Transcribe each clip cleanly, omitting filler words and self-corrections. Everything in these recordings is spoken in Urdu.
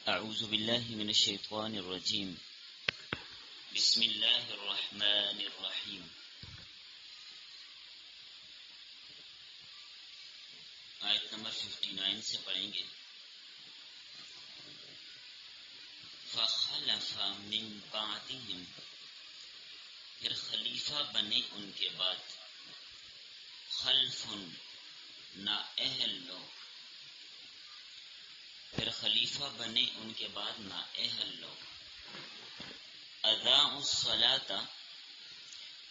اعوذ باللہ من الشیطان الرجیم بسم اللہ الرحمن الرحیم آیت نمبر 59 سے پڑھیں گے۔ فخلف من بعدہم، پھر خلیفہ بنے ان کے بعد، خلف نااہل لوگ، پھر خلیفہ بنے ان کے بعد نااہل لوگ، اضاعوا الصلاۃ،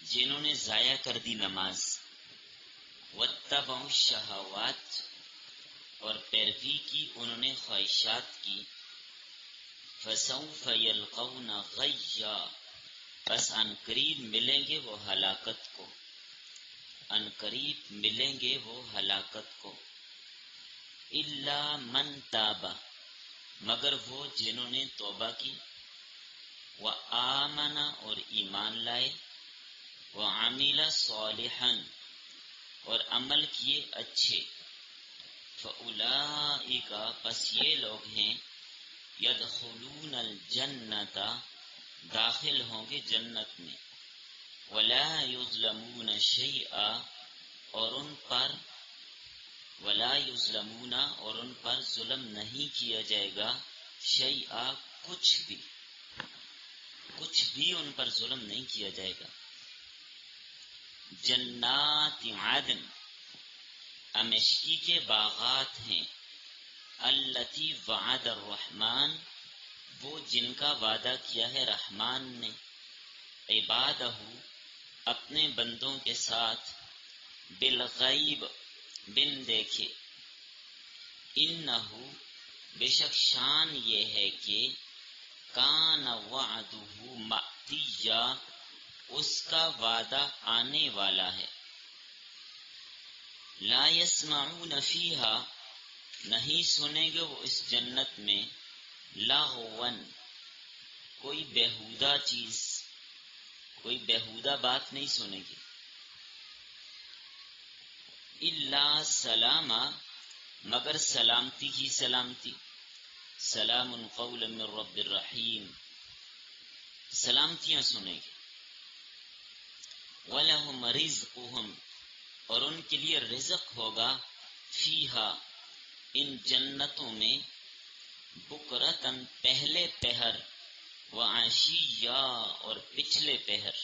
جنہوں نے ضائع کر دی نماز، واتبعوا الشہوات، اور پیروی کی انہوں نے خواہشات کی، فسوف یلقون غیا، پس ان قریب ملیں گے وہ ہلاکت کو، ان قریب ملیں گے وہ ہلاکت کو، الا من تاب، مگر وہ جنہوں نے توبہ کی، وآمن، اور ایمان لائے، وعمل صالحا، اور عمل کیے اچھے، فاولئک، پس یہ لوگ ہیں، یدخلون الجنۃ، داخل ہوں گے جنت میں، ولا یظلمون شیئا، اور ان پر ظلم نہیں کیا جائے گا، شیئا، کچھ بھی ان پر ظلم نہیں کیا جائے گا۔ جنات عدن، ہمیشگی کے باغات ہیں، التی وعد الرحمن، وہ جن کا وعدہ کیا ہے رحمان نے، عبادہ، اپنے بندوں کے ساتھ، بالغیب، بن دیکھے، انہ، بے شک شان یہ ہے کہ، کان وعدہ مأتیا، اس کا وعدہ آنے والا ہے، لا یسمعون فیہا، نہیں سنیں گے وہ اس جنت میں، لغوا، کوئی بیہودہ چیز، کوئی بیہودہ بات نہیں سنیں گے، الا سلاما، مگر سلامتی ہی سلامتی، سلام قولا من رب الرحیم، سلامتیاں سنیں گے، وَلَهُمْ رِزْقُهُمْ، اور ان کے لیے رزق ہوگا، فیہا، ان جنتوں میں، بکرتن، پہلے پہر، وعشیا، اور پچھلے پہر،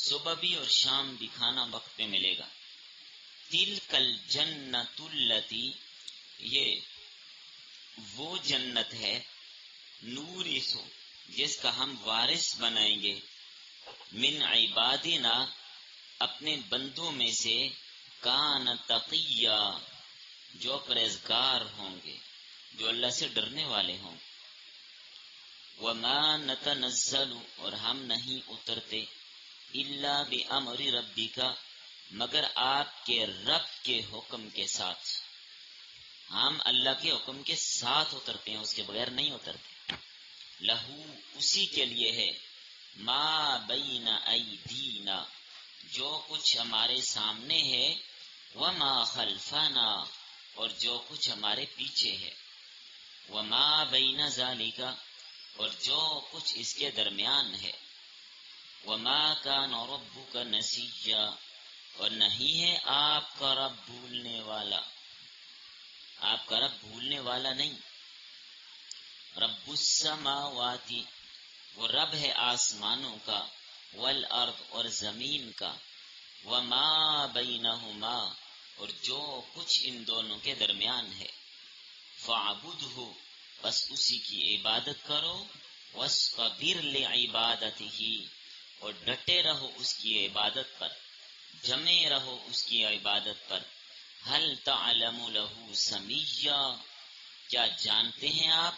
صبح بھی اور شام بھی کھانا وقت پہ ملے گا۔ تِلْکَ الْجَنَّةُ الَّتِی، یہ وہ جنت ہے، نورث، جس کا ہم وارث بنائیں گے، من عبادنا، اپنے بندوں میں سے، کان تقیا، جو پرہیزگار ہوں گے، جو اللہ سے ڈرنے والے ہوں۔ وما نتنزل، اور ہم نہیں اترتے، الا بامر ربک، مگر آپ کے رب کے حکم کے ساتھ، ہم اللہ کے حکم کے ساتھ اترتے ہیں، اس کے بغیر نہیں اترتے۔ لہو، اسی کے لیے ہے، ما بین ایدینا، جو کچھ ہمارے سامنے ہے، وما خلفنا، اور جو کچھ ہمارے پیچھے ہے، وما بین ذالک، اور جو کچھ اس کے درمیان ہے، وما کان ربک نسیا، اور نہیں ہے آپ کا رب بھولنے والا، آپ کا رب بھولنے والا نہیں۔ رب السماوات، وہ رب ہے آسمانوں کا، والارض، اور زمین کا، وما بینہما، اور جو کچھ ان دونوں کے درمیان ہے، فاعبدہ، بس اسی کی عبادت کرو، واصطبر لعبادتہ، اور ڈٹے رہو اس کی عبادت پر، جمے رہو اس کی عبادت پر۔ هل تعلم له سمیا، کیا جانتے ہیں آپ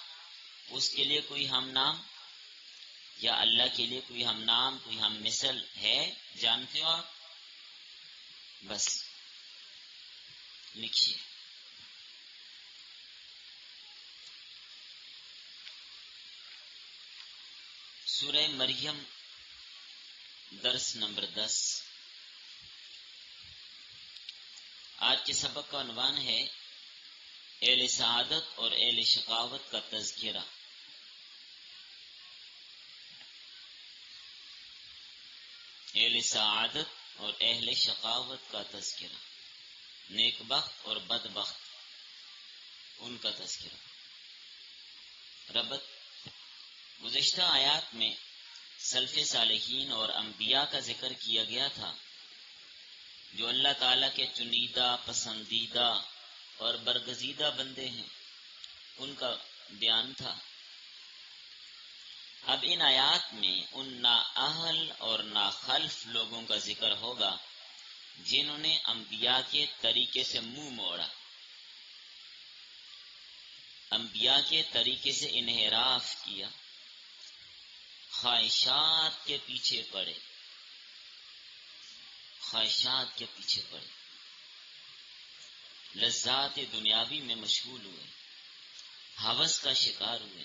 اس کے لیے کوئی ہم نام، یا اللہ کے لیے کوئی ہم نام، کوئی ہم مثل ہے، جانتے ہو آپ؟ بس لکھیے۔ سورہ مریم، درس نمبر 10۔ آج کے سبق کا عنوان ہے اہل سعادت اور اہل شقاوت کا تذکرہ۔ اہل سعادت اور اہل شقاوت کا تذکرہ، نیک بخت اور بد بخت ان کا تذکرہ۔ ربط گزشتہ آیات میں سلف صالحین اور انبیاء کا ذکر کیا گیا تھا جو اللہ تعالیٰ کے چنیدہ، پسندیدہ اور برگزیدہ بندے ہیں، ان کا بیان تھا۔ اب ان آیات میں ان نااہل اور ناخلف لوگوں کا ذکر ہوگا جنہوں نے انبیاء کے طریقے سے منہ موڑا، انبیاء کے طریقے سے انحراف کیا، خواہشات کے پیچھے پڑے، خواہشات کے پیچھے پڑے، لذات دنیاوی میں مشغول ہوئے، ہوس کا شکار ہوئے،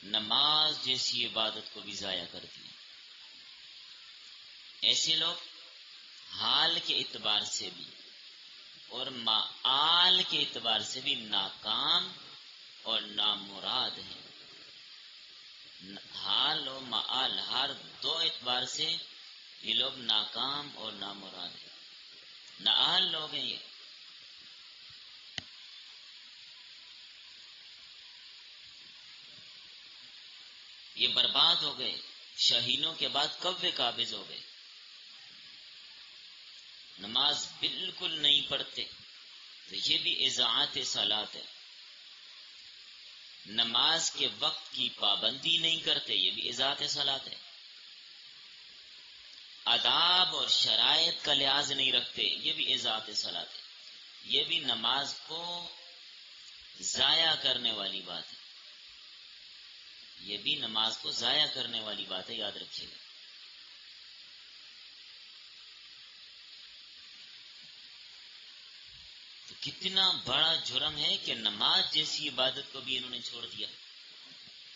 نماز جیسی عبادت کو بھی ضائع کر دیا۔ ایسے لوگ حال کے اعتبار سے بھی اور مآل کے اعتبار سے بھی ناکام اور نامراد ہیں۔ حال و مآل، ہر دو اعتبار سے یہ لوگ ناکام اور نامراد ہیں، نااہل لوگ ہیں۔ یہ برباد ہو گئے، شاہینوں کے بعد کوے قابض ہو گئے، نماز بالکل نہیں پڑھتے، تو یہ بھی اضاعت صلاۃ ہے۔ نماز کے وقت کی پابندی نہیں کرتے، یہ بھی اضاعت صلاۃ ہے۔ آداب اور شرائط کا لحاظ نہیں رکھتے، یہ بھی اضاعت صلاۃ ہے۔ یہ بھی نماز کو ضائع کرنے والی بات ہے، یہ بھی نماز کو ضائع کرنے والی بات ہے، یاد رکھیے گا۔ تو کتنا بڑا جرم ہے کہ نماز جیسی عبادت کو بھی انہوں نے چھوڑ دیا،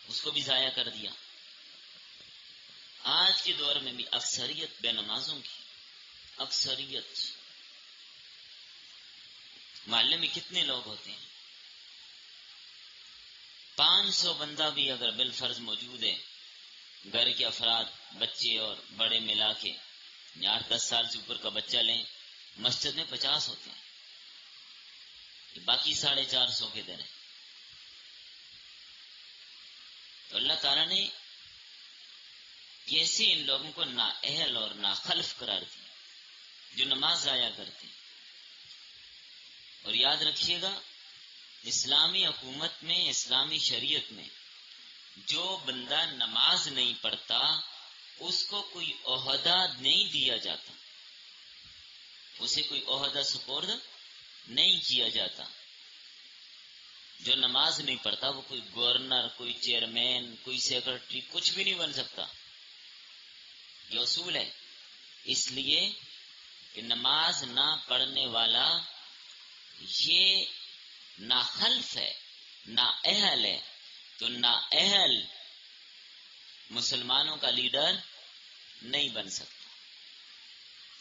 اس کو بھی ضائع کر دیا۔ آج کے دور میں بھی اکثریت بے نمازوں کی، اکثریت۔ محلے میں کتنے لوگ ہوتے ہیں؟ 500 بندہ بھی اگر بالفرض موجود ہے، گھر کے افراد، بچے اور بڑے ملا کے، 8-10 سال سے اوپر کا بچہ لیں، مسجد میں 50 ہوتے ہیں، باقی 450 کے دن ہیں۔ تو اللہ تعالیٰ نے کیسے ان لوگوں کو نااہل اور ناخلف قرار دیا جو نماز ضائع کرتے ہیں۔ اور یاد رکھیے گا، اسلامی حکومت میں، اسلامی شریعت میں جو بندہ نماز نہیں پڑھتا اس کو کوئی عہدہ نہیں دیا جاتا، اسے کوئی عہدہ سپرد نہیں کیا جاتا۔ جو نماز نہیں پڑھتا وہ کوئی گورنر، کوئی چیئرمین، کوئی سیکرٹری، کچھ بھی نہیں بن سکتا۔ یہ اصول ہے، اس لیے کہ نماز نہ پڑھنے والا یہ ناخلف ہے، نااہل ہے، تو نااہل مسلمانوں کا لیڈر نہیں بن سکتا۔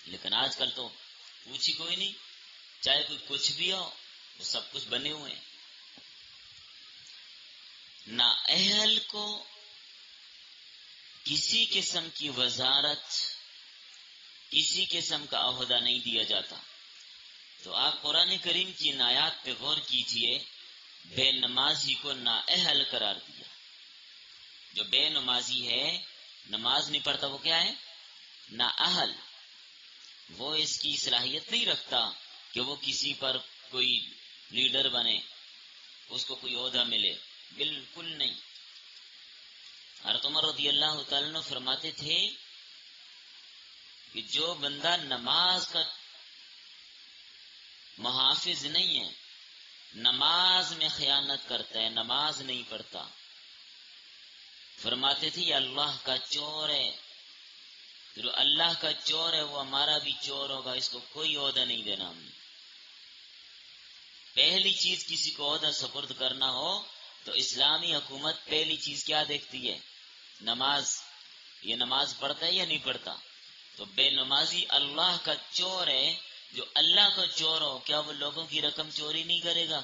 لیکن آج کل تو پوچھ ہی کوئی نہیں، چاہے کوئی کچھ بھی ہو، وہ سب کچھ بنے ہوئے ہیں۔ نااہل کو کسی قسم کی وزارت، کسی قسم کا عہدہ نہیں دیا جاتا۔ تو آپ قرآن کریم کی ان آیات پہ غور کیجئے، بے نمازی کو نااہل قرار دیا۔ جو بے نمازی ہے، نماز نہیں پڑھتا، وہ کیا ہے؟ نااہل۔ وہ اس کی صلاحیت نہیں رکھتا کہ وہ کسی پر کوئی لیڈر بنے، اس کو کوئی عہدہ ملے، بالکل نہیں۔ حضرت عمر رضی اللہ تعالیٰ عنہ فرماتے تھے کہ جو بندہ نماز کا محافظ نہیں ہے، نماز میں خیانت کرتا ہے، نماز نہیں پڑھتا، فرماتے تھے یہ اللہ کا چور ہے، پھر اللہ کا چور ہے وہ ہمارا بھی چور ہوگا، اس کو کوئی عہدہ نہیں دینا ہم نے۔ پہلی چیز کسی کو عہدہ سپرد کرنا ہو تو اسلامی حکومت پہلی چیز کیا دیکھتی ہے؟ نماز۔ یہ نماز پڑھتا ہے یا نہیں پڑھتا؟ تو بے نمازی اللہ کا چور ہے، جو اللہ کا چور ہو کیا وہ لوگوں کی رقم چوری نہیں کرے گا؟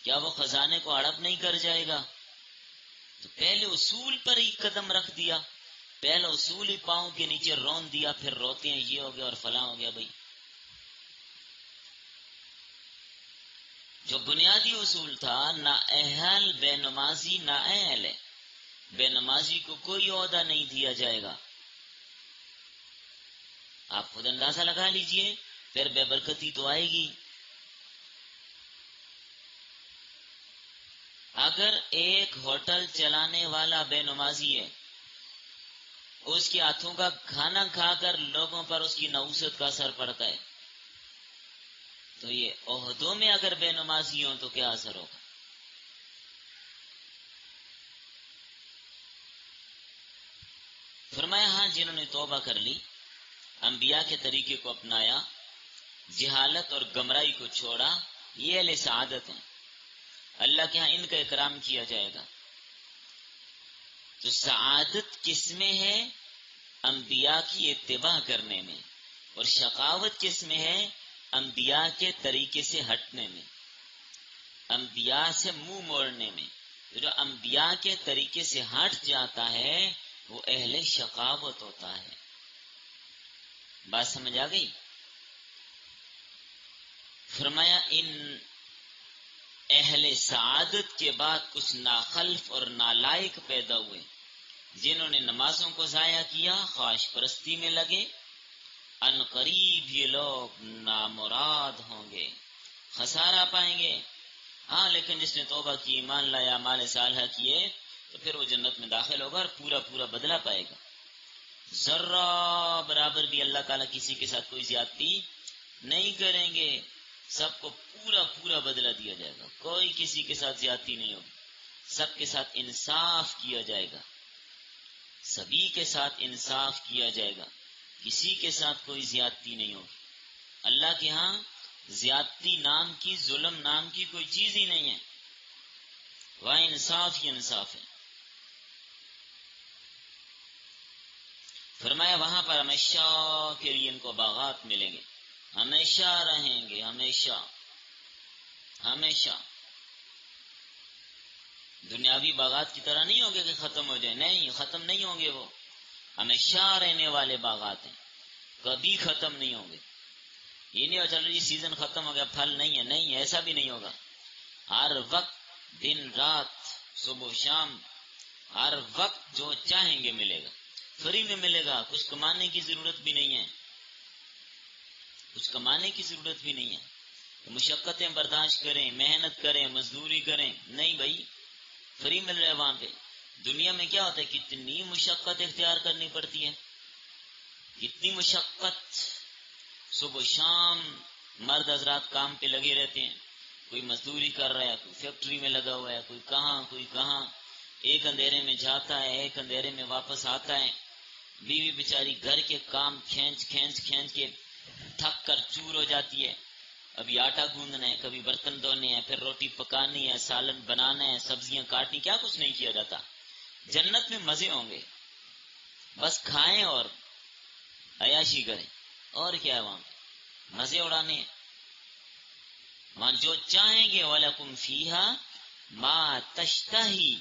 کیا وہ خزانے کو ہڑپ نہیں کر جائے گا؟ تو پہلے اصول پر ہی قدم رکھ دیا، پہلے اصول ہی پاؤں کے نیچے رون دیا، پھر روتے ہیں یہ ہو گیا اور فلاں ہو گیا۔ بھائی جو بنیادی اصول تھا، نہ اہل بے نمازی نہ اہل ہے، بے نمازی کو کوئی عہدہ نہیں دیا جائے گا۔ آپ خود اندازہ لگا لیجئے، پھر بے برکتی تو آئے گی۔ اگر ایک ہوٹل چلانے والا بے نمازی ہے، اس کے ہاتھوں کا کھانا کھا کر لوگوں پر اس کی نحوست کا اثر پڑتا ہے، تو یہ عہدوں میں اگر بے نمازی ہوں تو کیا اثر ہوگا؟ فرمایا ہاں جنہوں نے توبہ کر لی، انبیاء کے طریقے کو اپنایا، جہالت اور گمراہی کو چھوڑا، یہ اہل سعادت ہیں، اللہ کے ہاں ان کا اکرام کیا جائے گا۔ تو سعادت کس میں ہے؟ انبیاء کی اتباع کرنے میں، اور شقاوت کس میں ہے؟ انبیاء کے طریقے سے ہٹنے میں، انبیاء سے منہ موڑنے میں۔ تو جو انبیاء کے طریقے سے ہٹ جاتا ہے وہ اہل شقاوت ہوتا ہے۔ بات سمجھ آ گئی؟ فرمایا ان اہل سعادت کے بعد کچھ ناخلف اور نالائق پیدا ہوئے، جنہوں نے نمازوں کو ضائع کیا، خواہش پرستی میں لگے، ان قریب یہ لوگ نامراد ہوں گے، خسارہ پائیں گے۔ ہاں لیکن جس نے توبہ کی، ایمان لایا، اعمال صالحہ کیے، تو پھر وہ جنت میں داخل ہوگا اور پورا پورا بدلہ پائے گا۔ ذرہ برابر بھی اللہ تعالیٰ کسی کے ساتھ کوئی زیادتی نہیں کریں گے، سب کو پورا پورا بدلہ دیا جائے گا، کوئی کسی کے ساتھ زیادتی نہیں ہوگی، سب کے ساتھ انصاف کیا جائے گا، سبھی کے ساتھ انصاف کیا جائے گا، کسی کے ساتھ کوئی زیادتی نہیں ہوگی۔ اللہ کے ہاں زیادتی نام کی، ظلم نام کی کوئی چیز ہی نہیں ہے، وہاں انصاف ہی انصاف ہے۔ فرمایا وہاں پر ہمیشہ کے لیے ان کو باغات ملیں گے، ہمیشہ رہیں گے، ہمیشہ ہمیشہ۔ دنیاوی باغات کی طرح نہیں ہوگے کہ ختم ہو جائیں، نہیں، ختم نہیں ہوں گے، وہ ہمیشہ رہنے والے باغات ہیں، کبھی ختم نہیں ہوں گے۔ یہ نہیں ہو چل رہی سیزن ختم ہو گیا، پھل نہیں ہے، نہیں، ایسا بھی نہیں ہوگا۔ ہر وقت، دن رات، صبح شام، ہر وقت جو چاہیں گے ملے گا، فری میں ملے گا، کچھ کمانے کی ضرورت بھی نہیں ہے، کچھ کمانے کی ضرورت بھی نہیں ہے، مشقتیں برداشت کریں، محنت کریں، مزدوری کریں، نہیں بھائی، فری مل رہا ہے وہاں پہ۔ دنیا میں کیا ہوتا ہے، کتنی مشقت اختیار کرنی پڑتی ہے، کتنی مشقت، صبح شام مرد حضرات کام پہ لگے رہتے ہیں، کوئی مزدوری کر رہا ہے، کوئی فیکٹری میں لگا ہوا ہے، کوئی کہاں کوئی کہاں، ایک اندھیرے میں جاتا ہے، ایک اندھیرے میں واپس آتا ہے، بیوی بیچاری گھر کے کام کھینچ کھینچ کھینچ کے تھک کر چور ہو جاتی ہے، ابھی آٹا گوندنا ہے، کبھی برتن دھونے ہیں، پھر روٹی پکانی ہے، سالن بنانا ہے، سبزیاں کاٹنی، کیا کچھ نہیں کیا جاتا۔ جنت میں مزے ہوں گے، بس کھائیں اور عیاشی کریں، اور کیا ہے، وہاں مزے اڑانے ہیں، وہاں جو چاہیں گے، وَلَكُمْ فِيهَا مَا تَشْتَهِي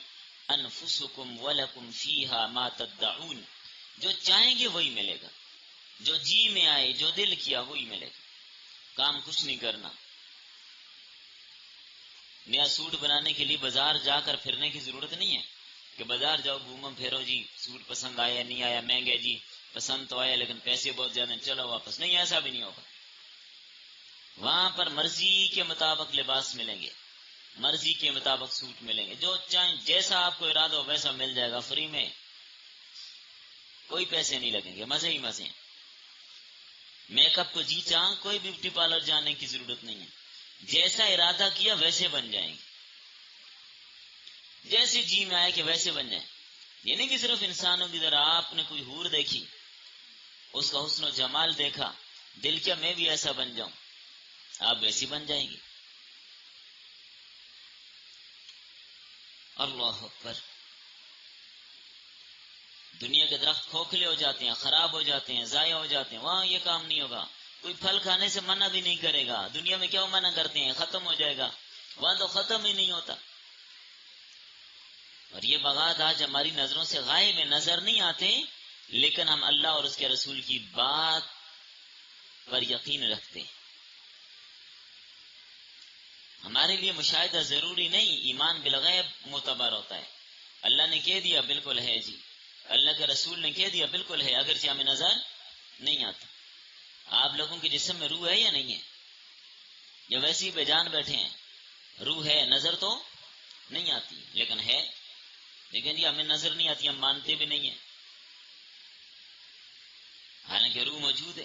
أَنفُسُكُمْ وَلَكُمْ فِيهَا مَا تَدَّعُونَ، جو چاہیں گے وہی ملے گا، جو جی میں آئے، جو دل کیا وہی ملے گا، کام کچھ نہیں کرنا۔ نیا سوٹ بنانے کے لیے بازار جا کر پھرنے کی ضرورت نہیں ہے کہ بازار جاؤ، گھومو پھرو، جی سوٹ پسند آیا نہیں آیا، مہنگے، جی پسند تو آیا لیکن پیسے بہت زیادہ ہیں، چلو واپس، نہیں، ایسا بھی نہیں ہوگا۔ وہاں پر مرضی کے مطابق لباس ملیں گے، مرضی کے مطابق سوٹ ملیں گے، جو چاہیں، جیسا آپ کو ارادہ ہو ویسا مل جائے گا، فری میں، کوئی پیسے نہیں لگیں گے، مزے ہی مزے ہیں۔ میک اپ کو جی چاہ کوئی بیوٹی پارلر جانے کی ضرورت نہیں ہے، جیسا ارادہ کیا ویسے بن جائیں گے، جیسے جی میں آئے کہ ویسے بن جائیں۔ یہ نہیں کہ صرف انسانوں کی طرح آپ نے کوئی حور دیکھی، اس کا حسن و جمال دیکھا، دل کیا میں بھی ایسا بن جاؤں، آپ ویسی بن جائیں گے۔ اللہ اکبر۔ دنیا کے درخت کھوکھلے ہو جاتے ہیں، خراب ہو جاتے ہیں، ضائع ہو جاتے ہیں، وہاں یہ کام نہیں ہوگا، کوئی پھل کھانے سے منع بھی نہیں کرے گا. دنیا میں کیا منع کرتے ہیں؟ ختم ہو جائے گا. وہاں تو ختم ہی نہیں ہوتا. اور یہ باغات آج ہماری نظروں سے غائب میں نظر نہیں آتے، لیکن ہم اللہ اور اس کے رسول کی بات پر یقین رکھتے ہیں. ہمارے لیے مشاہدہ ضروری نہیں، ایمان بالغیب معتبر ہوتا ہے. اللہ نے کہہ دیا بالکل ہے جی، اللہ کے رسول نے کہہ دیا بالکل ہے، اگرچہ ہمیں نظر نہیں آتا. آپ لوگوں کے جسم میں روح ہے یا نہیں ہے؟ یا ویسے ہی بے جان بیٹھے ہیں؟ روح ہے، نظر تو نہیں آتی لیکن ہے. لیکن جی ہمیں نظر نہیں آتی، ہم مانتے بھی نہیں ہیں، حالانکہ روح موجود ہے.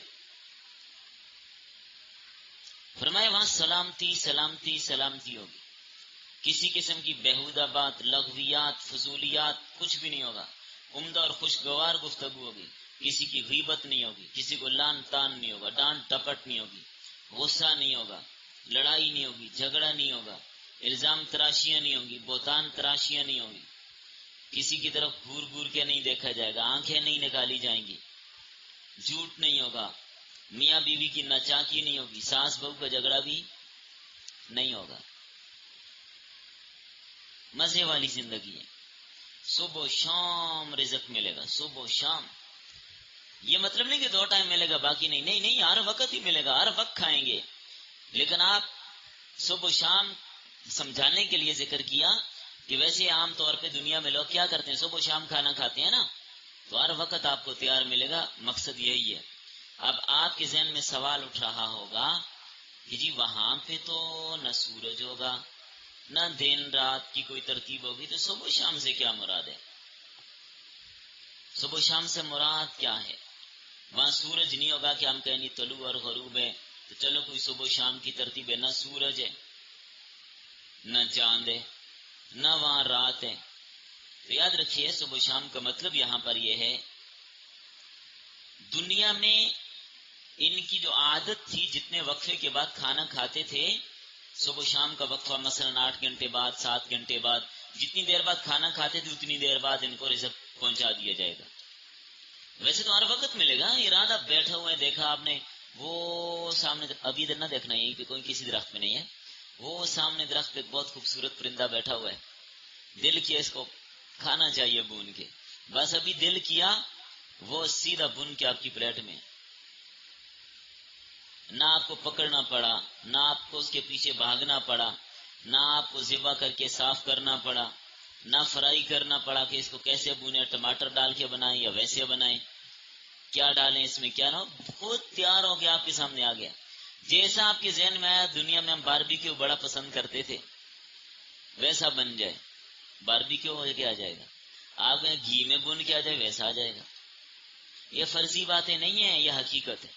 فرمایا وہاں سلامتی سلامتی سلامتی ہوگی. کسی قسم کی بےہودہ بات، لغویات، فضولیات کچھ بھی نہیں ہوگا. عمدہ اور خوشگوار گفتگو ہوگی. کسی کی غیبت نہیں ہوگی، کسی کو لان تان نہیں ہوگا، ڈانٹ ڈپٹ نہیں ہوگی، غصہ نہیں ہوگا، لڑائی نہیں ہوگی، جھگڑا نہیں ہوگا، الزام تراشیاں نہیں ہوگی، بہتان تراشیاں نہیں ہوگی. کسی کی طرف گور گور کے نہیں دیکھا جائے گا، آنکھیں نہیں نکالی جائیں گی، جھوٹ نہیں ہوگا، میاں بیوی کی ناچاکی نہیں ہوگی، ساس بہو کا جھگڑا بھی نہیں ہوگا. مزے والی زندگی ہے. صبح و شام رزق ملے گا، صبح و شام. یہ مطلب نہیں کہ 2 ٹائم ملے گا باقی نہیں، نہیں نہیں، ہر وقت ہی ملے گا، ہر وقت کھائیں گے. لیکن آپ صبح و شام سمجھانے کے لیے ذکر کیا کہ ویسے عام طور پہ دنیا میں لوگ کیا کرتے ہیں؟ صبح و شام کھانا کھاتے ہیں نا، تو ہر وقت آپ کو تیار ملے گا. مقصد یہی ہے. اب آپ کے ذہن میں سوال اٹھ رہا ہوگا کہ جی وہاں پہ تو نہ سورج ہوگا، نہ دن رات کی کوئی ترتیب ہوگی، تو صبح و شام سے کیا مراد ہے؟ صبح و شام سے مراد کیا ہے؟ وہاں سورج نہیں ہوگا کہ ہم کہیں طلوع اور غروب ہے تو چلو کوئی صبح و شام کی ترتیب ہے. نہ سورج ہے، نہ چاند ہے، نہ وہاں رات ہے. تو یاد رکھیے صبح و شام کا مطلب یہاں پر یہ ہے، دنیا میں ان کی جو عادت تھی جتنے وقفے کے بعد کھانا کھاتے تھے، صبح و شام کا وقفہ مثلا 8 گھنٹے بعد، 7 گھنٹے بعد، جتنی دیر بعد کھانا کھاتے تھے اتنی دیر بعد ان کو رزق پہنچا دیا جائے گا. ویسے تو ہر وقت ملے گا. ارادہ بیٹھا ہوا ہے، دیکھا آپ نے وہ سامنے، ابھی ادھر نہ دیکھنا یہیں پہ کوئی کسی درخت میں نہیں ہے، وہ سامنے درخت پہ بہت خوبصورت پرندہ بیٹھا ہوا ہے. دل کیا اس کو کھانا چاہیے بون کے، بس ابھی دل کیا وہ سیدھا بن کے آپ کی پلیٹ میں. نہ آپ کو پکڑنا پڑا، نہ آپ کو اس کے پیچھے بھاگنا پڑا، نہ آپ کو ذبح کر کے صاف کرنا پڑا، نہ فرائی کرنا پڑا کہ اس کو کیسے بھونے، ٹماٹر ڈال کے بنائیں یا ویسے بنائیں، کیا ڈالیں اس میں کیا نہ، خود تیار ہو کے آپ کے سامنے آ گیا. جیسا آپ کے ذہن میں آیا دنیا میں ہم باربیکیو بڑا پسند کرتے تھے ویسا بن جائے، باربیکیو ہو کے آ جائے گا. آپ گھی میں بن کے آ جائے ویسا آ جائے گا. یہ فرضی باتیں نہیں ہیں، یہ حقیقت ہے،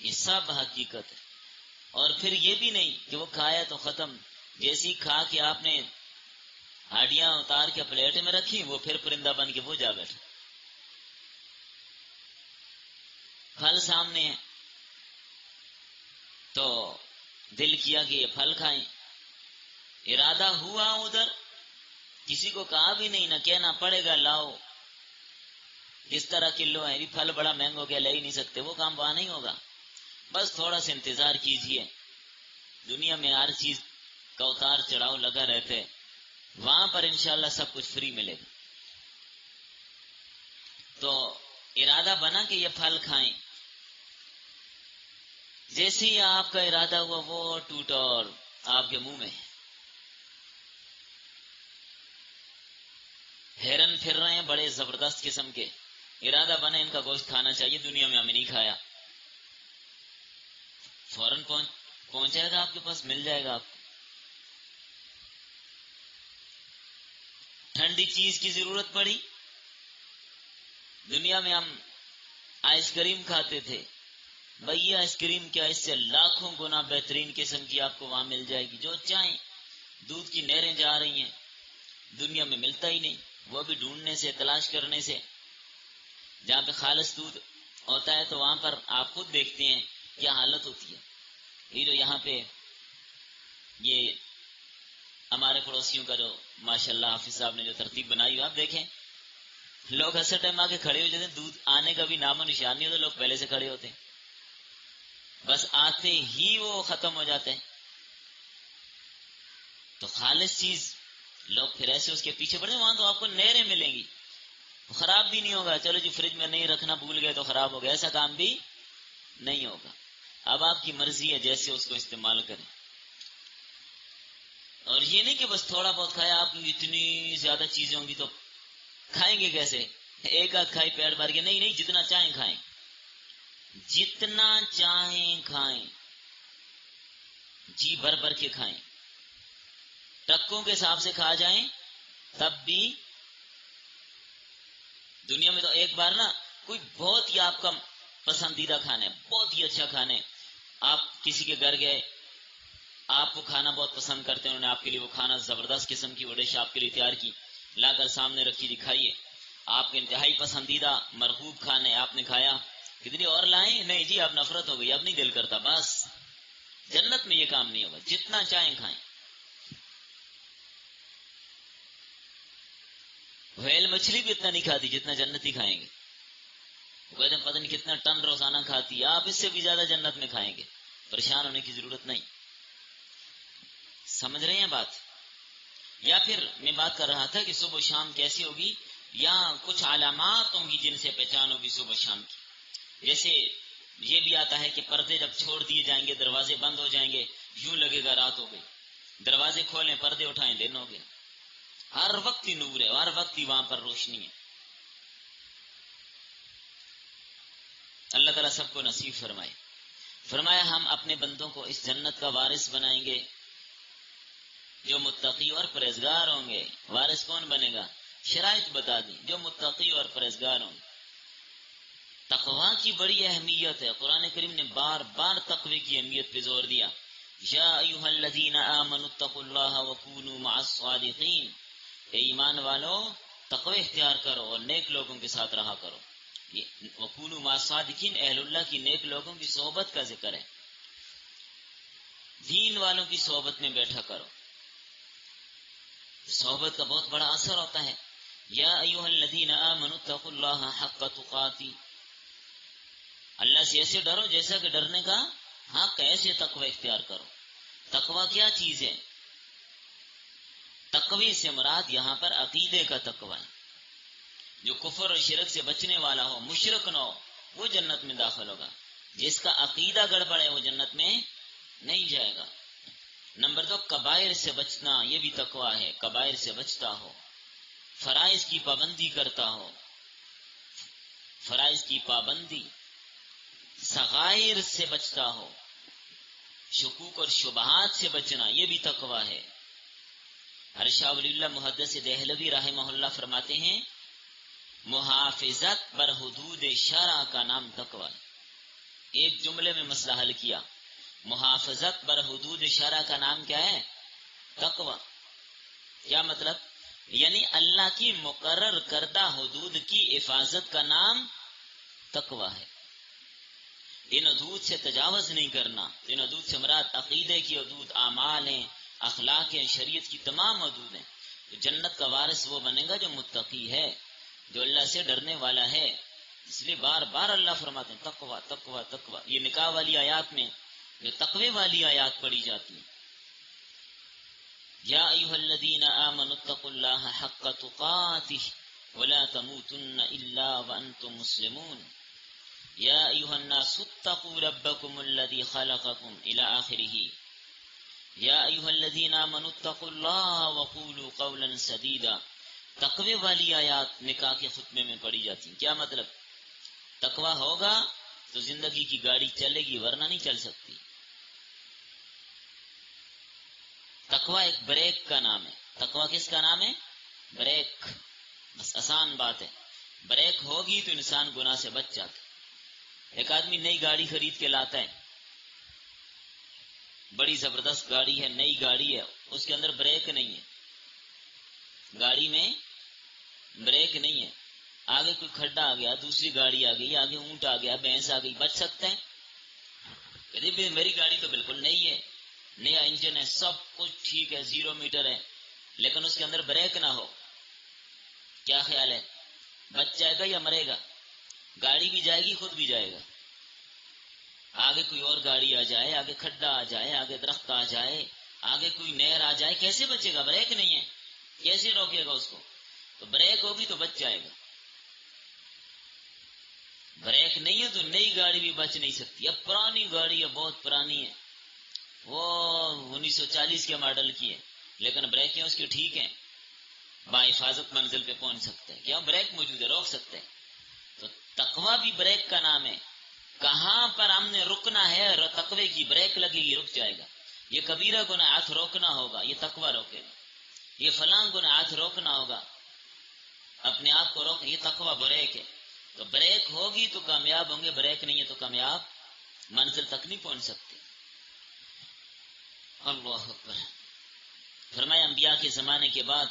یہ سب حقیقت ہے. اور پھر یہ بھی نہیں کہ وہ کھایا تو ختم، جیسی کھا کے آپ نے ہڈیاں اتار کے پلیٹ میں رکھی وہ پھر پرندہ بن کے وہ جا بیٹھا. پھل سامنے ہے تو دل کیا کہ یہ پھل کھائیں، ارادہ ہوا ادھر، کسی کو کہا بھی نہیں، نہ کہنا پڑے گا لاؤ اس طرح کلو ہے، پھل بڑا مہنگا ہو گیا لے ہی نہیں سکتے، وہ کام وہاں نہیں ہوگا. بس تھوڑا سا انتظار کیجئے. دنیا میں ہر چیز کا اتار چڑھاؤ لگا رہتے، وہاں پر انشاءاللہ سب کچھ فری ملے گا. تو ارادہ بنا کہ یہ پھل کھائیں، جیسے ہی آپ کا ارادہ ہوا وہ ٹوٹا اور آپ کے منہ میں. ہرن پھر رہے ہیں بڑے زبردست قسم کے، ارادہ بنا ان کا گوشت کھانا چاہیے، دنیا میں ہمیں نہیں کھایا، فوراً پہنچ جائے گا آپ کے پاس، مل جائے گا آپ کو. ٹھنڈی چیز کی ضرورت پڑی، دنیا میں ہم آئس کریم کھاتے تھے، بھائی آئس کریم کیا، اس سے لاکھوں گنا بہترین قسم کی آپ کو وہاں مل جائے گی جو چاہیں. دودھ کی نہریں جا رہی ہیں، دنیا میں ملتا ہی نہیں، وہ بھی ڈھونڈنے سے، تلاش کرنے سے. جہاں پہ خالص دودھ ہوتا ہے تو وہاں پر آپ خود دیکھتے ہیں کیا حالت ہوتی ہے. یہ جو یہاں پہ یہ ہمارے پڑوسیوں کا جو ماشاءاللہ حافظ صاحب نے جو ترتیب بنائی، آپ دیکھیں لوگ ہر ٹائم آ کے کھڑے ہو جاتے ہیں، دودھ آنے کا بھی نام و نشان نہیں ہوتا، لوگ پہلے سے کھڑے ہوتے ہیں. بس آتے ہی وہ ختم ہو جاتے ہیں. تو خالص چیز لوگ پھر ایسے اس کے پیچھے پڑے. وہاں تو آپ کو نہریں ملیں گی, خراب بھی نہیں ہوگا. چلو جی فریج میں نہیں رکھنا بھول گئے تو خراب ہو گیا, ایسا کام بھی نہیں ہوگا. اب آپ کی مرضی ہے جیسے اس کو استعمال کریں. اور یہ نہیں کہ بس تھوڑا بہت کھایا, آپ کی اتنی زیادہ چیزیں ہوں گی تو کھائیں گے کیسے؟ ایک آدھ کھائی پیٹ بھر کے, نہیں جتنا چاہیں کھائیں, جتنا چاہیں کھائیں, جی بھر بھر کے کھائیں. ٹکوں کے حساب سے کھا جائیں تب بھی. دنیا میں تو ایک بار نا کوئی بہت ہی آپ کا پسندیدہ کھانا ہے, بہت ہی اچھا کھانا ہے, آپ کسی کے گھر گئے, آپ کو کھانا بہت پسند کرتے ہیں, انہوں نے آپ کے لیے وہ کھانا زبردست قسم کی وہ ڈش آپ کے لیے تیار کی, لا کر سامنے رکھی, دکھائیے. آپ کے انتہائی پسندیدہ مرغوب کھانا ہے, آپ نے کھایا, کتنی اور لائیں, نہیں جی اب نفرت ہو گئی, اب نہیں دل کرتا. بس جنت میں یہ کام نہیں ہوگا, جتنا چاہیں کھائیں. ویل مچھلی بھی اتنا نہیں کھاتی جتنا جنتی کھائیں گے. وہ کہتے ہیں پتہ نہیں کتنا ٹن روزانہ کھاتی ہے, آپ اس سے بھی زیادہ جنت میں کھائیں گے, پریشان ہونے کی ضرورت نہیں. سمجھ رہے ہیں بات؟ یا پھر میں بات کر رہا تھا کہ صبح و شام کیسی ہوگی, یا کچھ علامات ہوں گی جن سے پہچان ہوگی صبح و شام کی. جیسے یہ بھی آتا ہے کہ پردے جب چھوڑ دیے جائیں گے, دروازے بند ہو جائیں گے, یوں لگے گا رات ہو گئی. دروازے کھولیں, پردے اٹھائیں, دن ہو گیا. ہر وقت ہی نور ہے, ہر وقت ہی وہاں پر روشنی ہے. اللہ تعالیٰ سب کو نصیب فرمائے. فرمایا ہم اپنے بندوں کو اس جنت کا وارث بنائیں گے جو متقی اور پرہیزگار ہوں گے. وارث کون بنے گا؟ شرائط بتا دی, جو متقی اور پرہیزگار ہوں گے. تقوی کی بڑی اہمیت ہے. قرآن کریم نے بار بار تقوی کی اہمیت پہ زور دیا. یا ایھا الذین آمنوا اتقوا اللہ وکونوا مع الصادقین, اے ایمان والو تقوی اختیار کرو اور نیک لوگوں کے ساتھ رہا کرو. وکونوا مع الصادقین اہل اللہ کی نیک لوگوں کی صحبت کا ذکر ہے. دین والوں کی صحبت میں بیٹھا کرو. صحبت کا بہت بڑا اثر ہوتا ہے. یا ایھا الذین آمنوا اتقوا اللہ حق تقاتی, اللہ سے ایسے ڈرو جیسا کہ ڈرنے کا حق, ایسے تقوی اختیار کرو. تقوی کیا چیز ہے؟ تقوی سے مراد یہاں پر عقیدے کا تقوی ہے. جو کفر اور شرک سے بچنے والا ہو, مشرک نہ ہو, وہ جنت میں داخل ہوگا. جس کا عقیدہ گڑبڑ ہے وہ جنت میں نہیں جائے گا. نمبر 2, کبائر سے بچنا, یہ بھی تقوی ہے. کبائر سے بچتا ہو, فرائض کی پابندی کرتا ہو, فرائض کی پابندی, صغائر سے بچتا ہو, شکوک اور شبہات سے بچنا, یہ بھی تقوی ہے. شاہ ولی اللہ محدث دہلوی رحمہ اللہ فرماتے ہیں محافظت بر حدود شرع کا نام تقوی. ایک جملے میں مسئلہ حل کیا. محافظت بر حدود شرع کا نام کیا ہے؟ تقوی. کیا مطلب؟ یعنی اللہ کی مقرر کردہ حدود کی حفاظت کا نام تقوی ہے. ان حدود سے تجاوز نہیں کرنا. ان حدود سے مراد عقیدے کی حدود, اعمال ہیں, اخلاق ہیں, شریعت کی تمام حدود ہیں. تو جنت کا وارث وہ بنے گا جو متقی ہے, جو اللہ سے ڈرنے والا ہے. اس لیے بار بار اللہ فرماتے ہیں تقوی تقوی تقوی. یہ نکاح والی آیات میں جو تقوی والی آیات پڑھی جاتی ہیں, یا ایھا الذین آمنوا اتقوا اللہ حق تقاتہ ولا تموتن الا وانتم مسلمون, یا ایھا الناس اتقوا ربکم الذی خلقکم الی آخرہ. یا ایھا الذین آمنوا اتقوا اللہ وقولوا قولا سدیدا. تقوی والی آیات نکاح کے خطبے میں پڑھی جاتی ہیں. کیا مطلب؟ تقوی ہوگا تو زندگی کی گاڑی چلے گی, ورنہ نہیں چل سکتی. تقوی ایک بریک کا نام ہے. تقوی کس کا نام ہے؟ بریک. بس آسان بات ہے, بریک ہوگی تو انسان گناہ سے بچ جاتا. ایک آدمی نئی گاڑی خرید کے لاتا ہے, بڑی زبردست گاڑی ہے, نئی گاڑی ہے, اس کے اندر بریک نہیں ہے, گاڑی میں بریک نہیں ہے. آگے کوئی کھڈا آ گیا, دوسری گاڑی آ گئی, آگے اونٹ آ گیا, بھینس آ گئی, بچ سکتے ہیں؟ کہتے میری گاڑی تو بالکل نئی ہے, نیا انجن ہے, سب کچھ ٹھیک ہے, 0 میٹر ہے, لیکن اس کے اندر بریک نہ ہو, کیا خیال ہے, بچ جائے گا یا مرے گا؟ گاڑی بھی جائے گی, خود بھی جائے گا. آگے کوئی اور گاڑی آ جائے، آگے کھڈا آ جائے، آگے درخت آ جائے، آگے کوئی نہر آ جائے، کیسے بچے گا؟ بریک نہیں ہے، کیسے روکے گا اس کو؟ تو بریک ہوگی تو بچ جائے گا، بریک نہیں ہے تو نئی گاڑی بھی بچ نہیں سکتی۔ اب پرانی گاڑی ہے، بہت پرانی ہے، وہ 1940 کے ماڈل کی ہے، لیکن بریکیں اس کی ٹھیک ہیں، باحفاظت منزل پہ پہنچ سکتے ہیں، کیا بریک موجود ہے، روک سکتے ہیں۔ تو تقویٰ بھی بریک کا نام ہے، کہاں پر ہم نے رکنا ہے، تقوی کی بریک لگے گی، رک جائے گا۔ یہ کبیرہ گناہ ہاتھ روکنا ہوگا، یہ تقویٰ روکے گا۔ یہ فلاں گناہ ہاتھ روکنا ہوگا، اپنے آپ کو روک، یہ تقویٰ بریک ہے۔ تو بریک ہوگی تو کامیاب ہوں گے، بریک نہیں ہے تو کامیاب منزل تک نہیں پہنچ سکتے۔ اللہ اکبر۔ فرمایا انبیاء کے زمانے کے بعد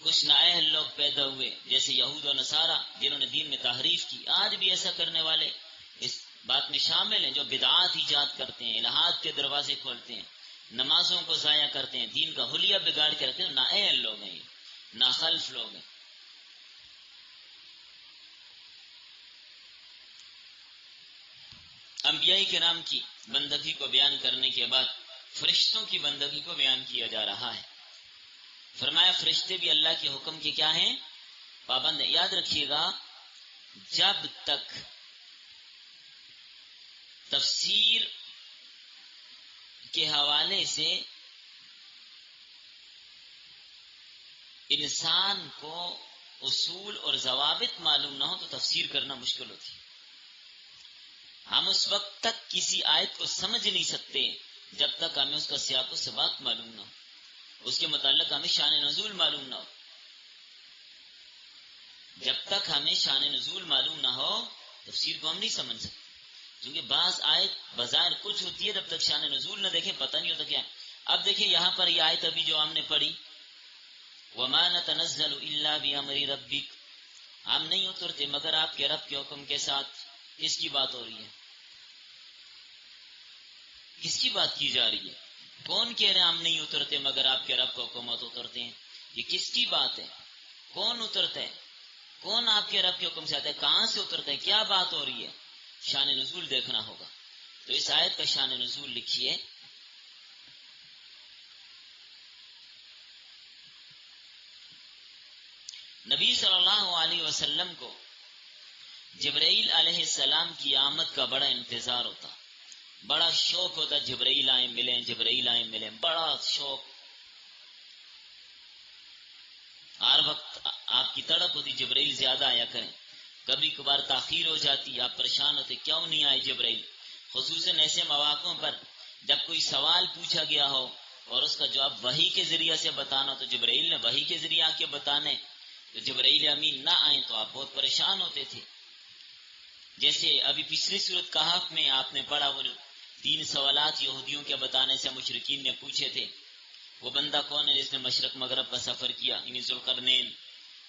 کچھ نااہل لوگ پیدا ہوئے، جیسے یہود و نصارہ، جنہوں نے دین میں تحریف کی۔ آج بھی ایسا کرنے والے اس بات میں شامل ہیں، جو بدعات ایجاد کرتے ہیں، الہات کے دروازے کھولتے ہیں، نمازوں کو ضائع کرتے ہیں، دین کا حلیہ بگاڑ کے رکھتے ہیں۔ نااہل لوگ ہیں، ناخلف لوگ ہیں۔ انبیاء کرام کی بندگی کو بیان کرنے کے بعد فرشتوں کی بندگی کو بیان کیا جا رہا ہے۔ فرمایا فرشتے بھی اللہ کے حکم کے کیا ہیں؟ پابند ہیں۔ یاد رکھیے گا، جب تک تفسیر کے حوالے سے انسان کو اصول اور ضوابط معلوم نہ ہو تو تفسیر کرنا مشکل ہوتی ہے۔ ہم اس وقت تک کسی آیت کو سمجھ نہیں سکتے جب تک ہمیں اس کا سیاق و سباق معلوم نہ ہو، اس کے متعلق ہمیں شان نزول معلوم نہ ہو۔ جب تک ہمیں شان نزول معلوم نہ ہو تفسیر کو ہم نہیں سمجھ سکتے، کیونکہ بعض آیت بظاہر کچھ ہوتی ہے، جب تک شان نزول نہ دیکھیں پتہ نہیں ہوتا کیا۔ اب دیکھیں یہاں پر یہ آیت ابھی جو ہم نے پڑھی، وَمَا نَتَنَزَّلُ إِلَّا بِأَمْرِ رَبِّكَ، ہم نہیں اترتے مگر آپ کے رب کے حکم کے ساتھ۔ کس کی بات ہو رہی ہے؟ کس کی بات کی جا رہی ہے؟ کون کہہ رہے ہیں ہم نہیں اترتے مگر آپ کے رب کا حکمت اترتے ہیں؟ یہ کس کی بات ہے؟ کون اترتا ہے؟ کون آپ کے رب کے حکم سے آتا ہے؟ کہاں سے اترتا ہے؟ کیا بات ہو رہی ہے؟ شان نزول دیکھنا ہوگا۔ تو اس آیت کا شان نزول لکھیے، نبی صلی اللہ علیہ وسلم کو جبرائیل علیہ السلام کی آمد کا بڑا انتظار ہوتا، بڑا شوق ہوتا، جبرائیل آئیں ملیں، جبرائیل آئیں ملیں، بڑا شوق۔ ہر وقت آپ کی تڑپ ہوتی جبرائیل زیادہ آیا کریں، کبھی کبھار تاخیر ہو جاتی، آپ پریشان ہوتے کیوں نہیں آئے جبرائیل، خصوصاً ایسے مواقعوں پر جب کوئی سوال پوچھا گیا ہو اور اس کا جواب وحی کے ذریعے سے بتانا، تو جبرائیل نے وحی کے ذریعے آ کے بتانے، تو جبرائیل امین نہ آئیں تو آپ بہت پریشان ہوتے تھے۔ جیسے ابھی پچھلی سورت کہف میں آپ نے پڑھا، وہ 3 سوالات یہودیوں کے بتانے سے مشرکین نے پوچھے تھے، وہ بندہ کون ہے جس نے مشرق مغرب کا سفر کیا، یعنی ذوالقرنین،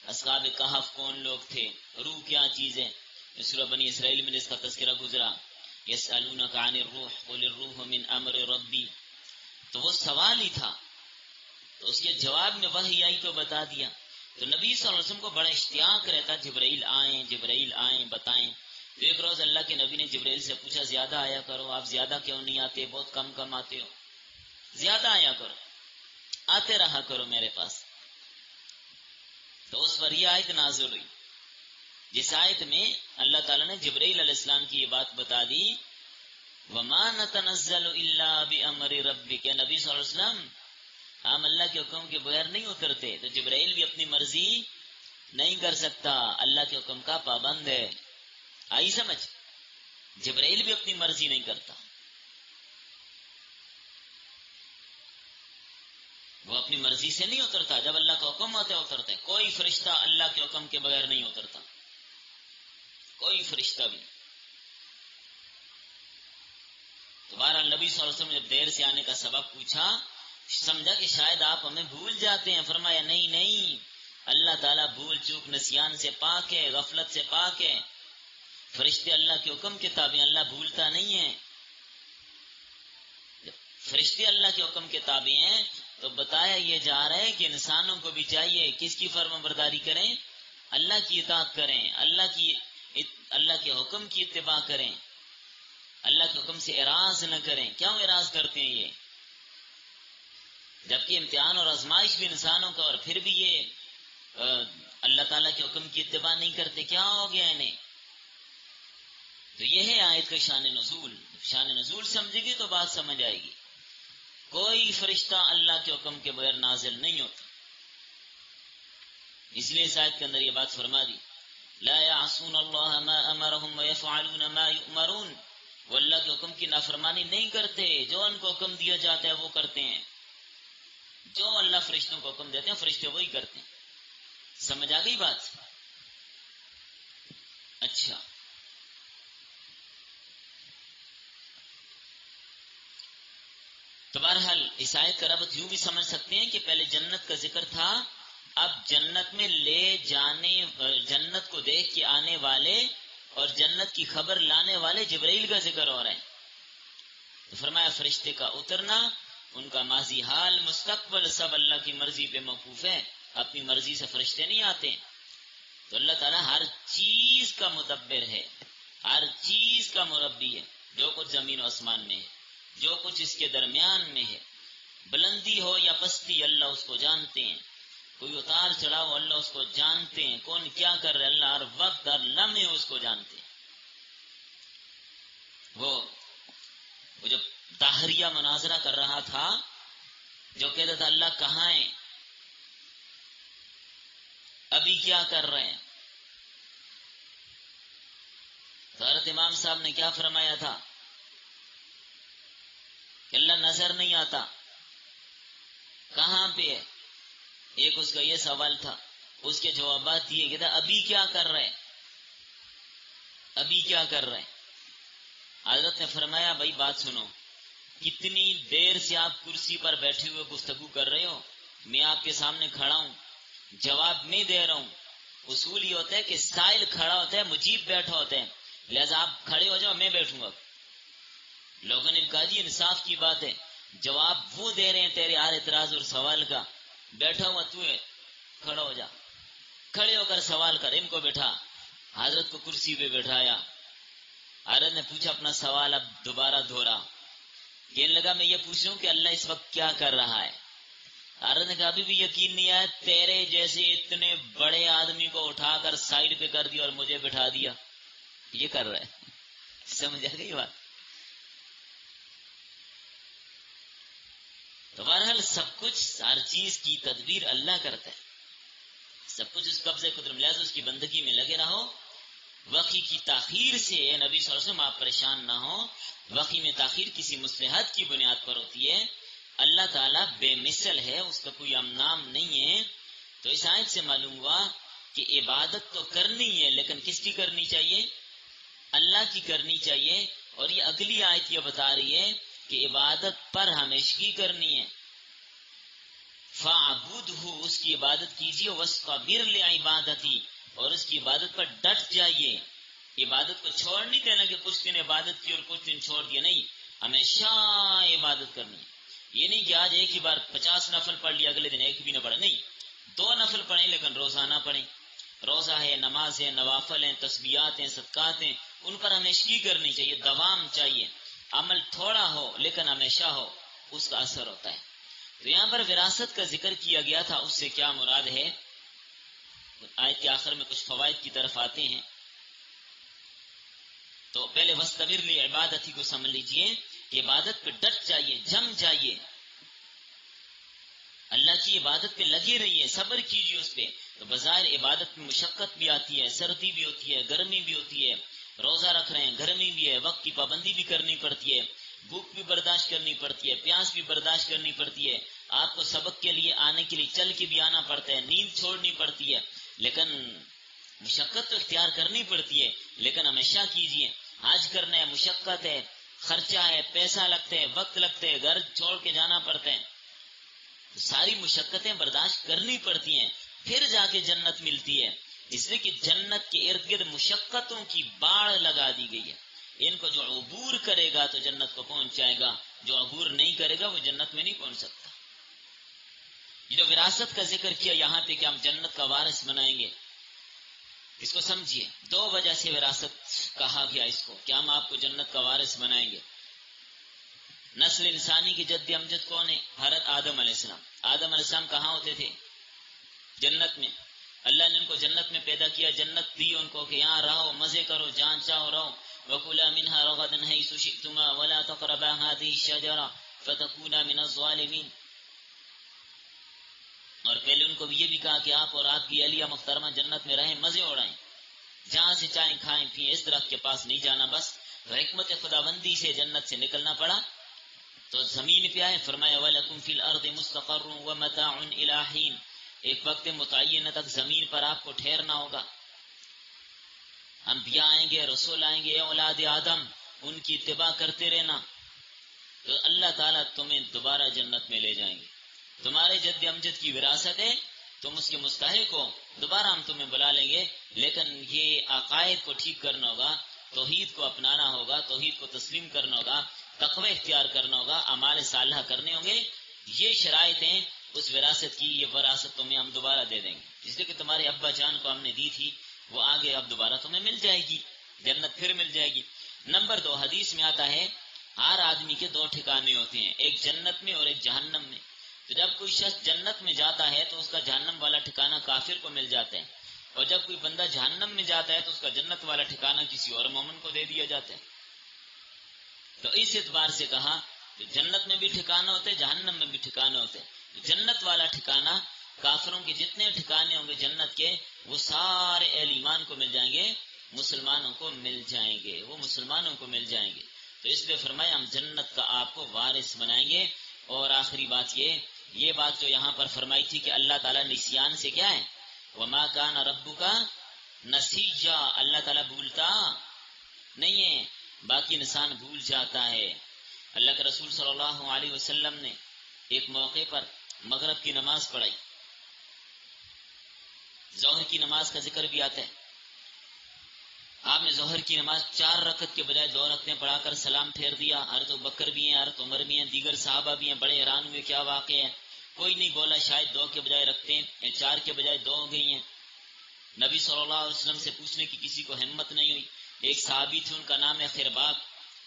اصحاب کہف کون لوگ تھے، روح کیا چیز ہے، سورہ بنی اسرائیل میں جس کا تذکرہ گزرا، یسألونک عن الروح قل الروح من امر ربی، تو وہ سوال ہی تھا، تو اس کے جواب میں وحی آئی تو بتا دیا۔ تو نبی صلی اللہ علیہ وسلم کو بڑا اشتیاق رہتا، جبرائیل آئیں بتائیں۔ تو ایک روز اللہ کے نبی نے جبرائیل سے پوچھا، زیادہ آیا کرو، آپ زیادہ کیوں نہیں آتے، بہت کم کم آتے ہو، زیادہ آیا کرو، آتے رہا کرو میرے پاس۔ تو اس پر یہ آیت نازل ہوئی، جس آیت میں اللہ تعالیٰ نے جبرائیل علیہ السلام کی یہ بات بتا دی، وَمَا نَتَنَزَّلُ إِلَّا بِأَمْرِ رَبِّكَ، نبی صلی اللہ علیہ وسلم ہم اللہ کے حکم کے بغیر نہیں اترتے۔ تو جبرائیل بھی اپنی مرضی نہیں کر سکتا، اللہ کے حکم کا پابند ہے۔ آئی سمجھ؟ جبرائیل بھی اپنی مرضی نہیں کرتا، وہ اپنی مرضی سے نہیں اترتا، جب اللہ کا حکم ہوتا ہے اترتا ہے۔ کوئی فرشتہ اللہ کے حکم کے بغیر نہیں اترتا، کوئی فرشتہ بھی۔ تو بہرحال نبی صلی اللہ علیہ وسلم نے جب دیر سے آنے کا سبب پوچھا، سمجھا کہ شاید آپ ہمیں بھول جاتے ہیں۔ فرمایا نہیں، اللہ تعالیٰ بھول چوک نسیان سے پاک ہے، غفلت سے پاک ہے، فرشتے اللہ کے حکم کے تابع، اللہ بھولتا نہیں ہے۔ جب فرشتے اللہ کے حکم کے تابع ہیں تو بتایا یہ جا رہا ہے کہ انسانوں کو بھی چاہیے کس کی فرمان برداری کریں، اللہ کی اطاعت کریں، اللہ کے حکم کی اتباع کریں۔ اللہ کے حکم سے اعراض نہ کریں. کیوں اعراض کرتے ہیں یہ؟ جبکہ امتحان اور آزمائش بھی انسانوں کا، اور پھر بھی یہ اللہ تعالیٰ کے حکم کی اتباع نہیں کرتے. کیا ہو گیا انہیں؟ تو یہ ہے آیت کا شان نزول. شان نزول سمجھے گی تو بات سمجھ آئے گی. کوئی فرشتہ اللہ کے حکم کے بغیر نازل نہیں ہوتا. اس لیے اس آیت کے اندر یہ بات فرما دی، لا يعصون اللہ ما امرهم ويفعلون ما يؤمرون. وہ اللہ کے حکم کی نافرمانی نہیں کرتے، جو ان کو حکم دیا جاتا ہے وہ کرتے ہیں. جو اللہ فرشتوں کو حکم دیتے ہیں فرشتے وہی کرتے ہیں. سمجھ آ گئی بات؟ اچھا، تو بہرحال اس آیت کا ربط یوں بھی سمجھ سکتے ہیں کہ پہلے جنت کا ذکر تھا، اب جنت میں لے جانے، جنت کو دیکھ کے آنے والے اور جنت کی خبر لانے والے جبرائیل کا ذکر ہو رہا ہے. تو فرمایا فرشتے کا اترنا، ان کا ماضی حال مستقبل سب اللہ کی مرضی پہ موقوف ہے. اپنی مرضی سے فرشتے نہیں آتے. تو اللہ تعالیٰ ہر چیز کا مدبر ہے، ہر چیز کا مربی ہے. جو کچھ زمین و آسمان میں ہے، جو کچھ اس کے درمیان میں ہے، بلندی ہو یا پستی اللہ اس کو جانتے ہیں. کوئی اتار چڑھاؤ اللہ اس کو جانتے ہیں. کون کیا کر رہے اللہ ہر وقت ہر لمحے اس کو جانتے ہیں. وہ جو طاہریہ مناظرہ کر رہا تھا، جو کہتا تھا اللہ کہاں ہے، ابھی کیا کر رہے ہیں، تو حضرت امام صاحب نے کیا فرمایا تھا کہ اللہ نظر نہیں آتا، کہاں پہ ہے. ایک اس کا یہ سوال تھا. اس کے جوابات یہ کہ ابھی کیا کر رہے ہیں، ابھی کیا کر رہے ہیں. حضرت نے فرمایا بھائی بات سنو، کتنی دیر سے آپ کرسی پر بیٹھے ہوئے گفتگو کر رہے ہو، میں آپ کے سامنے کھڑا ہوں، جواب میں دے رہا ہوں. اصول یہ ہوتا ہے کہ سائل کھڑا ہوتا ہے، مجیب بیٹھا ہوتا ہے، لہذا آپ کھڑے ہو جاؤ میں بیٹھوں گا. لوگوں نے کہا جی انصاف کی بات ہے، جواب وہ دے رہے ہیں تیرے ہر اعتراض اور سوال کا، بیٹھا ہوا تو ہے، کھڑا ہو جا، کھڑے ہو کر سوال کر. ان کو بیٹھا، حضرت کو کرسی پہ بیٹھایا. حضرت نے پوچھا اپنا سوال اب دوبارہ دہرا. کہنے لگا میں یہ پوچھ رہا ہوں کہ اللہ اس وقت کیا کر رہا ہے. حضرت نے کہا ابھی بھی یقین نہیں آیا، تیرے جیسے اتنے بڑے آدمی کو اٹھا کر سائڈ پہ کر دیا اور مجھے بٹھا دیا، یہ کر رہا ہے. سمجھ آ گئی بات؟ تو بہرحال سب کچھ، ہر چیز کی تدبیر اللہ کرتا ہے، سب کچھ اس قبضے قدرت میں، لہٰذا اس کی بندگی میں لگے رہو. وقی کی تاخیر سے نبی صلی اللہ علیہ وسلم آپ پریشان نہ ہو. وقی میں تاخیر کسی مصلحت کی بنیاد پر ہوتی ہے. اللہ تعالیٰ بے مثل ہے، اس کا کوئی نام نہیں ہے. تو اس آیت سے معلوم ہوا کہ عبادت تو کرنی ہے، لیکن کس کی کرنی چاہیے؟ اللہ کی کرنی چاہیے. اور یہ اگلی آیت یہ بتا رہی ہے کہ عبادت پر ہمیشگی کرنی ہے. فَاعْبُدْهُ، اس کی عبادت کیجیے. وَاسْتَبِرْ لِعِبَادَتِهِ، اور اس کی عبادت پر ڈٹ جائیے. عبادت کو چھوڑ نہیں دینا کہ کچھ دن عبادت کی اور کچھ دن چھوڑ دیا، نہیں، ہمیشہ عبادت کرنی. یہ نہیں کہ آج ایک ہی بار 50 نفل پڑھ لیا، اگلے دن ایک بھی نہ پڑھے، نہیں، 2 نفل پڑھیں لیکن روزانہ پڑھیں. روزہ ہے، نماز ہے، نوافل ہیں، تسبیحات ہیں، صدقات ہیں، ان پر ہمیشگی کرنی چاہیے، دوام چاہیے. عمل تھوڑا ہو لیکن ہمیشہ ہو، اس کا اثر ہوتا ہے. تو یہاں پر وراثت کا ذکر کیا گیا تھا، اس سے کیا مراد ہے؟ آیت کے آخر میں کچھ فوائد کی طرف آتے ہیں. تو پہلے وَاسْتَبِرْ لِعِبَادَتِهِ کو سمجھ لیجئے کہ عبادت پہ ڈٹ جائیے، جم جائیے، اللہ کی عبادت پہ لگے رہیے، صبر کیجیے اس پہ. تو بظاہر عبادت میں مشقت بھی آتی ہے، سردی بھی ہوتی ہے، گرمی بھی ہوتی ہے. روزہ رکھ رہے ہیں، گرمی بھی ہے، وقت کی پابندی بھی کرنی پڑتی ہے، بھوک بھی برداشت کرنی پڑتی ہے، پیاس بھی برداشت کرنی پڑتی ہے. آپ کو سبق کے لیے آنے کے لیے چل کے بھی آنا پڑتا ہے، نیند چھوڑنی پڑتی ہے، لیکن مشقت تو اختیار کرنی پڑتی ہے. لیکن ہمیشہ کیجیے. حج کرنا ہے، مشقت ہے، خرچہ ہے، پیسہ لگتا ہے، وقت لگتے ہے، گھر چھوڑ کے جانا پڑتا ہے. ساری مشقتیں برداشت کرنی پڑتی ہیں، پھر جا کے جنت ملتی ہے. اس لیے کہ جنت کے ارد گرد مشقتوں کی باڑ لگا دی گئی ہے. ان کو جو عبور کرے گا تو جنت کو پہنچ جائے گا، جو عبور نہیں کرے گا وہ جنت میں نہیں پہنچ سکتا. یہ جو وراثت کا ذکر کیا یہاں پہ کہ ہم جنت کا وارث بنائیں گے، اس کو سمجھیے. 2 وجہ سے وراثت کہا گیا اس کو کہ ہم آپ کو جنت کا وارث بنائیں گے۔ نسل انسانی کی جد امجد کون ہے؟ حضرت آدم علیہ السلام۔ آدم علیہ السلام کہاں ہوتے تھے؟ جنت میں۔ اللہ نے ان کو جنت میں پیدا کیا، جنت دی ان کو کہ یہاں رہو، مزے کرو، جان چاہو رہو۔ وَكُلَا مِنْهَا رَغَدًا حَيْثُ شِئْتُمَا وَلَا تَقْرَبَا هَٰذِهِ الشَّجَرَةَ فَتَكُونَا مِنَ الظَّالِمِينَ۔ اور پہلے ان کو یہ بھی کہا کہ آپ اور آپ کی اہلیہ محترمہ جنت میں رہیں، مزے اڑائیں، جہاں سے چاہیں کھائیں پیئیں، اس درخت کے پاس نہیں جانا۔ بس حکمت خداوندی سے جنت سے نکلنا پڑا تو زمین پہ آئے، فرمایا وَلَكُمْ فِي الْأَرْضِ مُسْتَقَرٌّ وَمَتَاعٌ إِلَىٰ حِينٍ، ایک وقت متعینہ تک زمین پر آپ کو ٹھہرنا ہوگا۔ انبیاء آئیں گے، رسول آئیں گے، اے اولاد آدم ان کی اتباع کرتے رہنا، تو اللہ تعالیٰ تمہیں دوبارہ جنت میں لے جائیں گے۔ تمہارے جد امجد کی وراثت ہے، تم اس کے مستحق ہو، دوبارہ ہم تمہیں بلا لیں گے، لیکن یہ عقائد کو ٹھیک کرنا ہوگا، توحید کو اپنانا ہوگا، توحید کو تسلیم کرنا ہوگا، تقوی اختیار کرنا ہوگا، اعمال صالحہ کرنے ہوں گے۔ یہ شرائط ہیں اس وراثت کی، یہ وراثت تمہیں ہم دوبارہ دے دیں گے، اس لیے کہ تمہارے ابا جان کو ہم نے دی تھی، وہ آگے اب دوبارہ تمہیں مل جائے گی، جنت پھر مل جائے گی۔ نمبر 2، حدیث میں آتا ہے ہر آدمی کے 2 ٹھکانے ہوتے ہیں، ایک جنت میں اور ایک جہنم میں۔ تو جب کوئی شخص جنت میں جاتا ہے تو اس کا جہنم والا ٹھکانہ کافر کو مل جاتا ہے، اور جب کوئی بندہ جہنم میں جاتا ہے تو اس کا جنت والا ٹھکانہ کسی اور مومن کو دے دیا جاتا ہے۔ تو اس اعتبار سے کہا کہ جنت میں بھی ٹھکانہ ہوتے، جہنم میں بھی ٹھکانہ ہوتے۔ جنت والا ٹھکانہ، کافروں کے جتنے ٹھکانے ہوں گے جنت کے، وہ سارے اہل ایمان کو مل جائیں گے، مسلمانوں کو مل جائیں گے، وہ مسلمانوں کو مل جائیں گے۔ تو اس لیے فرمایا ہم جنت کا آپ کو وارث بنائیں گے۔ اور آخری بات یہ بات جو یہاں پر فرمائی تھی کہ اللہ تعالیٰ نسیان سے کیا ہے؟ وما کان ربک نسیا، اللہ تعالیٰ بھولتا نہیں ہے، باقی انسان بھول جاتا ہے۔ اللہ کے رسول صلی اللہ علیہ وسلم نے ایک موقع پر مغرب کی نماز پڑھائی، ظہر کی نماز کا ذکر بھی آتا ہے، آپ نے ظہر کی نماز 4 رکعت کے بجائے 2 رکعتیں پڑھا کر سلام پھیر دیا۔ حضرت ابوبکر بھی ہیں، حضرت عمر بھی ہیں، دیگر صحابہ بھی ہیں، بڑے حیران ہوئے کیا واقع ہے، کوئی نہیں بولا شاید 2 کے بجائے رکھتے ہیں، 4 کے بجائے 2 ہو گئی ہیں۔ نبی صلی اللہ علیہ وسلم سے پوچھنے کی کسی کو ہمت نہیں ہوئی۔ ایک صحابی تھے، ان کا نام ہے خرباق،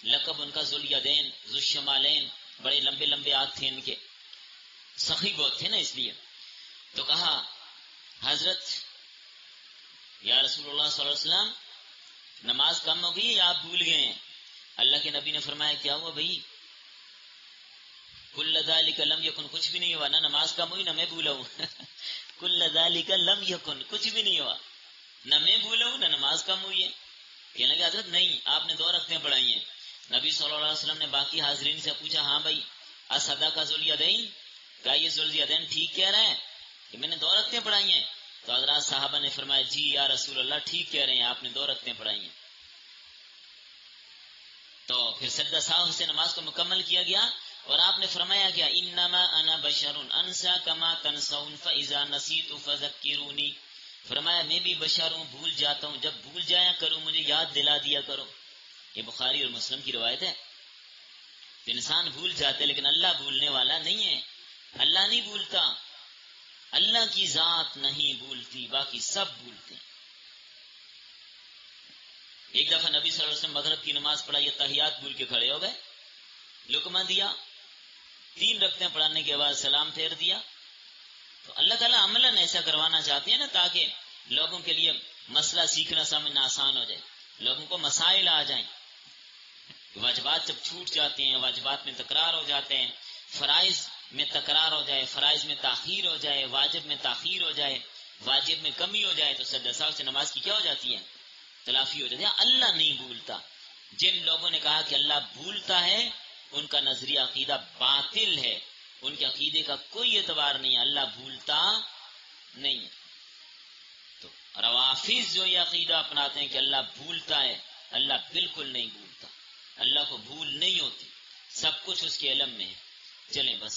لقب ان کا ذوالیدین، ذوالشمالین، بڑے لمبے لمبے ہاتھ تھے ان کے، سخی بہت تھے نا، اس لیے تو کہا حضرت یا رسول اللہ صلی اللہ علیہ وسلم نماز کم ہو گئی یا آپ بھول گئے ہیں؟ اللہ کے نبی نے فرمایا کیا ہوا بھائی؟ کل ذالک لم یکن، کچھ بھی نہیں ہوا، نہ نماز کم ہوئی نہ میں بھولا ہوں کل ذالک لم یکن، کچھ بھی نہیں ہوا، نہ میں بھولا ہوں نہ نماز کم ہوئی ہے۔ کہنے لگے حضرت نہیں، آپ نے 2 رکعتیں پڑھائی ہیں۔ نبی صلی اللہ علیہ وسلم نے باقی حاضرین سے پوچھا ہاں بھائی اصدق ذوالیدین، کیا یہ ذوالیدین ٹھیک کہہ رہے ہیں کہ میں نے 2 رکعتیں پڑھائی ہیں؟ تو حضرات صحابہ نے فرمایا جی یا رسول اللہ ٹھیک کہہ رہے ہیں، آپ نے 2 رکعتیں پڑھائی ہیں۔ تو پھر سجدہ سہو سے نماز کو مکمل کیا گیا، اور آپ نے فرمایا کیا انما انا بشر انسا کما تنسون فاذا نسیت فذکرونی، فرمایا میں بھی بشر ہوں، بھول جاتا ہوں، جب بھول جایا کروں مجھے یاد دلا دیا کرو۔ یہ بخاری اور مسلم کی روایت ہے۔ انسان بھول جاتے لیکن اللہ بھولنے والا نہیں ہے، اللہ نہیں بھولتا، اللہ کی ذات نہیں بھولتی، باقی سب بھولتے ہیں۔ ایک دفعہ نبی صلی اللہ علیہ وسلم مغرب کی نماز پڑھائی، تحیات بھول کے کھڑے ہو گئے، لقمہ دیا، 3 رکعتیں پڑھانے کے بعد سلام پھیر دیا۔ تو اللہ تعالیٰ عملاً ایسا کروانا چاہتے ہیں نا، تاکہ لوگوں کے لیے مسئلہ سیکھنا سمجھنا آسان ہو جائے، لوگوں کو مسائل آ جائیں۔ واجبات جب چھوٹ جاتے ہیں، واجبات میں تکرار ہو جاتے ہیں، فرائض میں تکرار ہو جائے، فرائض میں تاخیر ہو جائے، واجب میں تاخیر ہو جائے، واجب میں کمی ہو جائے، تو سجدہ سہو سے نماز کی کیا ہو جاتی ہے؟ تلافی ہو جاتی ہے۔ اللہ نہیں بھولتا۔ جن لوگوں نے کہا کہ اللہ بھولتا ہے ان کا نظریہ عقیدہ باطل ہے، ان کے عقیدے کا کوئی اعتبار نہیں ہے، اللہ بھولتا نہیں ہے۔ تو روافض جو یہ عقیدہ اپناتے ہیں کہ اللہ بھولتا ہے، اللہ بالکل نہیں بھولتا، اللہ کو بھول نہیں ہوتی، سب کچھ اس کے علم میں ہے۔ چلیں بس